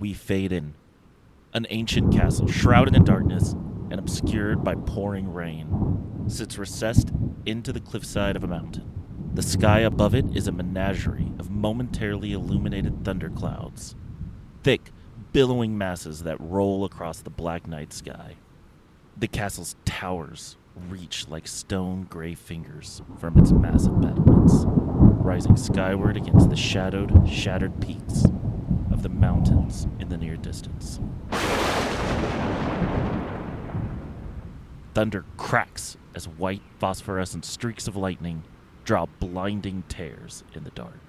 we fade in. An ancient castle, shrouded in darkness and obscured by pouring rain, sits recessed into the cliffside of a mountain. The sky above it is a menagerie of momentarily illuminated thunderclouds, thick, billowing masses that roll across the black night sky. The castle's towers reach like stone gray fingers from its massive battlements, rising skyward against the shadowed, shattered peaks of the mountains in the near distance. Thunder cracks as white phosphorescent streaks of lightning draw blinding tears in the dark.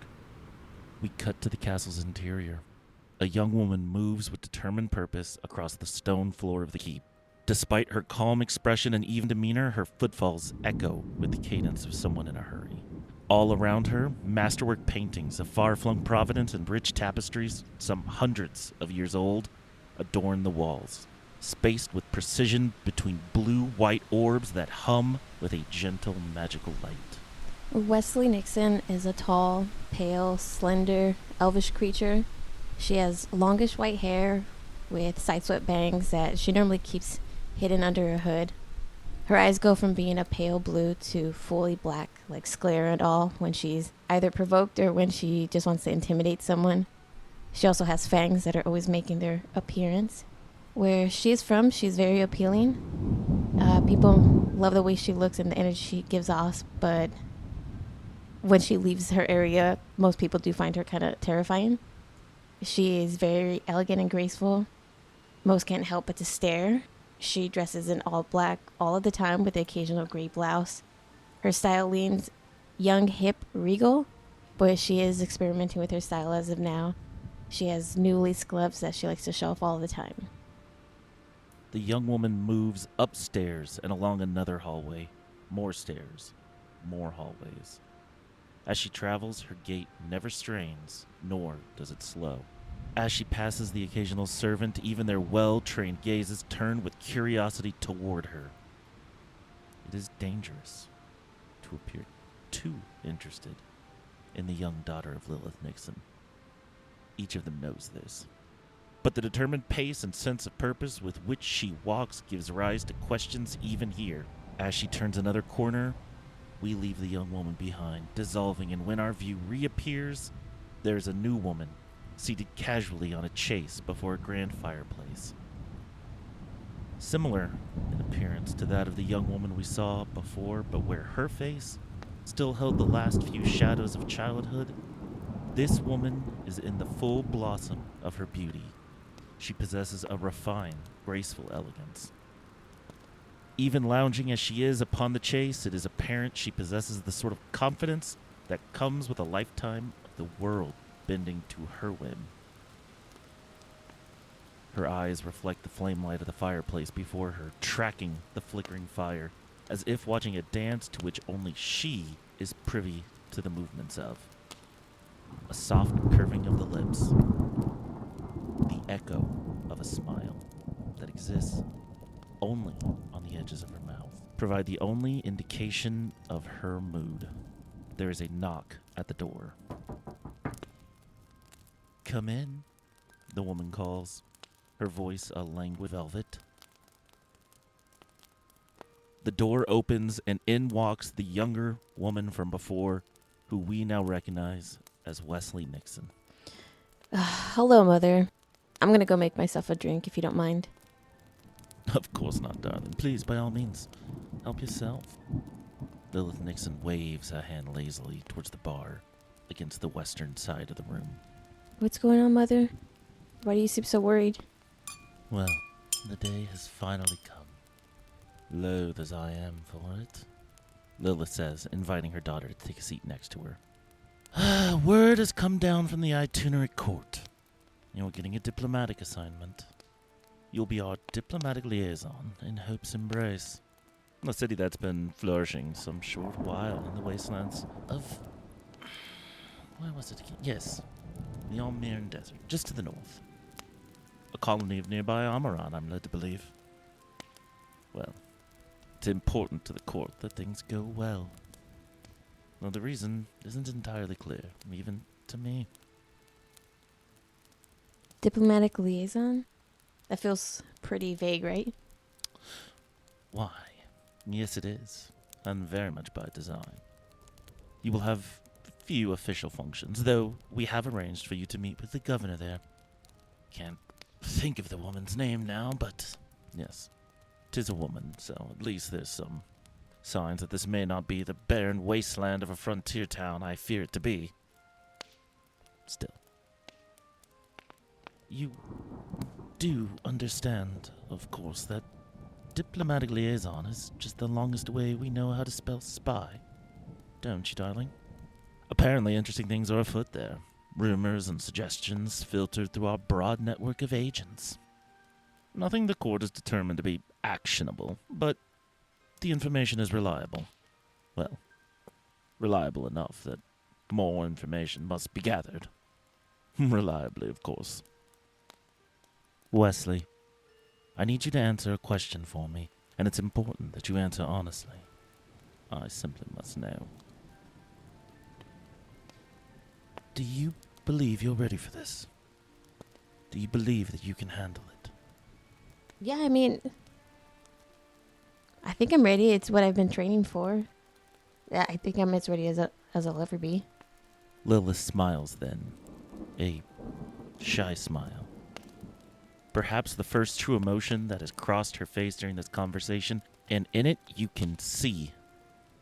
We cut to the castle's interior. A young woman moves with determined purpose across the stone floor of the keep. Despite her calm expression and even demeanor, her footfalls echo with the cadence of someone in a hurry. All around her, masterwork paintings of far-flung Providence and rich tapestries, some hundreds of years old, adorn the walls, spaced with precision between blue-white orbs that hum with a gentle, magical light. Wesley Nixon is a tall, pale, slender, elvish creature. She has longish white hair with side-swept bangs that she normally keeps hidden under her hood. Her eyes go from being a pale blue to fully black, like sclera and all, when she's either provoked or when she just wants to intimidate someone. She also has fangs that are always making their appearance. Where she is from, she's very appealing. People love the way she looks and the energy she gives off, but when she leaves her area, most people do find her kind of terrifying. She is very elegant and graceful. Most can't help but to stare. She dresses in all black all of the time with the occasional gray blouse. Her style leans young, hip, regal, but she is experimenting with her style as of now. She has new lace gloves that she likes to show off all the time. The young woman moves upstairs and along another hallway. More stairs, more hallways. As she travels, her gait never strains, nor does it slow. As she passes the occasional servant, even their well-trained gazes turn with curiosity toward her. It is dangerous to appear too interested in the young daughter of Lilith Nixon. Each of them knows this. But the determined pace and sense of purpose with which she walks gives rise to questions even here. As she turns another corner, we leave the young woman behind, dissolving, and when our view reappears, there is a new woman, seated casually on a chaise before a grand fireplace. Similar in appearance to that of the young woman we saw before, but where her face still held the last few shadows of childhood, this woman is in the full blossom of her beauty. She possesses a refined, graceful elegance. Even lounging as she is upon the chaise, it is apparent she possesses the sort of confidence that comes with a lifetime of the world bending to her whim. Her eyes reflect the flame light of the fireplace before her, tracking the flickering fire, as if watching a dance to which only she is privy to the movements of. A soft curving of the lips, the echo of a smile that exists only on the edges of her mouth, provide the only indication of her mood. There is a knock at the door. "Come in," the woman calls, her voice a languid velvet. The door opens and in walks the younger woman from before, who we now recognize as Wesley Nixon. Hello, Mother. I'm going to go make myself a drink if you don't mind. Of course not, darling. Please, by all means, help yourself. Lilith Nixon waves her hand lazily towards the bar against the western side of the room. What's going on, Mother? Why do you seem so worried? Well, the day has finally come. Loath as I am for it, Lilith says, inviting her daughter to take a seat next to her. Word has come down from the itinerant court. You're getting a diplomatic assignment. You'll be our diplomatic liaison in Hope's Embrace, a city that's been flourishing some short while in the wastelands of... where was it again? Yes, the Almirn Desert, just to the north. A colony of nearby Amaran, I'm led to believe. Well, it's important to the court that things go well. Though the reason isn't entirely clear, even to me. Diplomatic liaison? That feels pretty vague, right? Why? Yes, it is, and very much by design. You will have few official functions, though we have arranged for you to meet with the governor there. Can't think of the woman's name now, but yes, 'tis a woman, so at least there's some signs that this may not be the barren wasteland of a frontier town I fear it to be. Still, you do understand, of course, that diplomatic liaison is just the longest way we know how to spell spy. Don't you, darling? Apparently interesting things are afoot there. Rumors and suggestions filtered through our broad network of agents. Nothing the court is determined to be actionable, but the information is reliable. Well, reliable enough that more information must be gathered. Reliably, of course. Wesley, I need you to answer a question for me, and it's important that you answer honestly. I simply must know. Do you believe you're ready for this? Do you believe that you can handle it? Yeah, I mean, I think I'm ready. It's what I've been training for. Yeah, I think I'm as ready as I'll ever be. Lilith smiles then, a shy smile. Perhaps the first true emotion that has crossed her face during this conversation, and in it you can see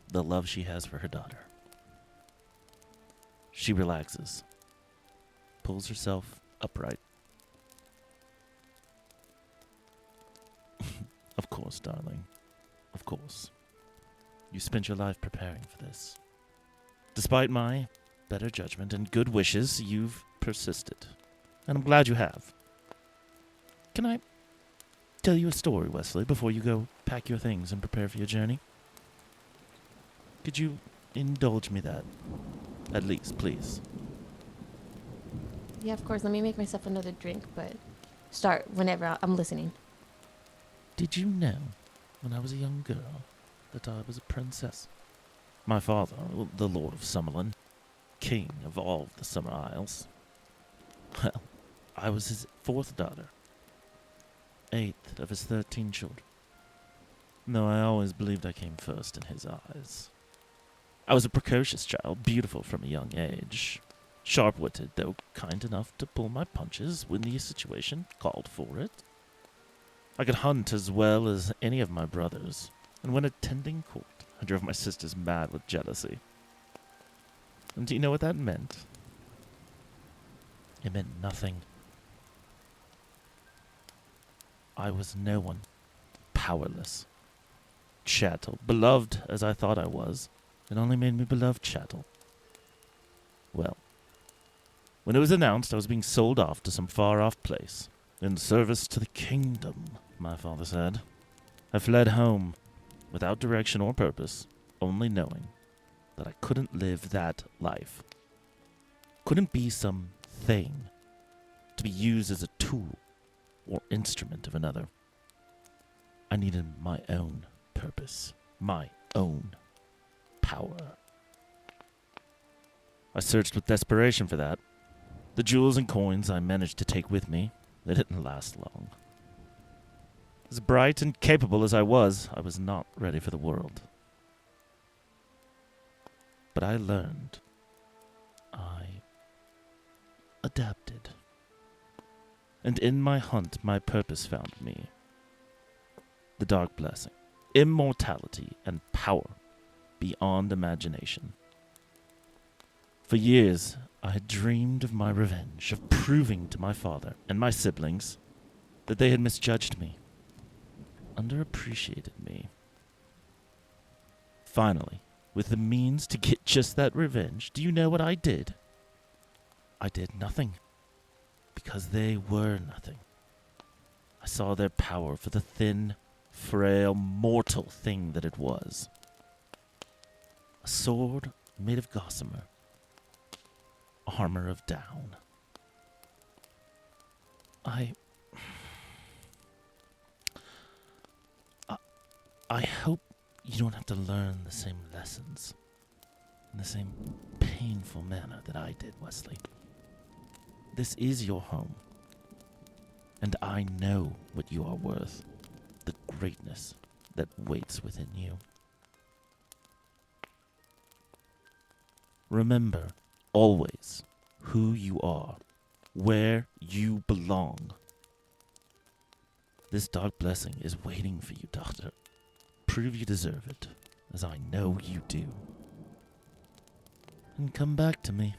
the love she has for her daughter. She relaxes, pulls herself upright. Of course, darling. Of course. You spent your life preparing for this. Despite my better judgment and good wishes, you've persisted. And I'm glad you have. Can I tell you a story, Wesley, before you go pack your things and prepare for your journey? Could you indulge me that? At least, please. Yeah, of course. Let me make myself another drink, but start whenever I'm listening. Did you know, when I was a young girl, that I was a princess? My father, the Lord of Summerlin, king of all the Summer Isles, well, I was his 4th daughter, 8th of his 13 children. Though I always believed I came first in his eyes. I was a precocious child, beautiful from a young age, sharp-witted, though kind enough to pull my punches when the situation called for it. I could hunt as well as any of my brothers, and when attending court, I drove my sisters mad with jealousy. And do you know what that meant? It meant nothing. I was no one, powerless, chattel, beloved as I thought I was. It only made me beloved chattel. Well, when it was announced I was being sold off to some far-off place, in service to the kingdom, my father said, I fled home, without direction or purpose, only knowing that I couldn't live that life. Couldn't be some thing to be used as a tool or instrument of another. I needed my own purpose, my own power. I searched with desperation for that. The jewels and coins I managed to take with me, they didn't last long. As bright and capable as I was not ready for the world. But I learned. I adapted. And in my hunt, my purpose found me. The dark blessing, immortality, and power beyond imagination. For years, I had dreamed of my revenge, of proving to my father and my siblings that they had misjudged me, underappreciated me. Finally, with the means to get just that revenge, do you know what I did? I did nothing, because they were nothing. I saw their power for the thin, frail, mortal thing that it was. A sword made of gossamer, armor of down. I hope you don't have to learn the same lessons in the same painful manner that I did, Wesley. This is your home, And I know what you are worth, the greatness that waits within you. Remember, always, who you are, where you belong. This dark blessing is waiting for you, Doctor. Prove you deserve it, as I know you do. And come back to me.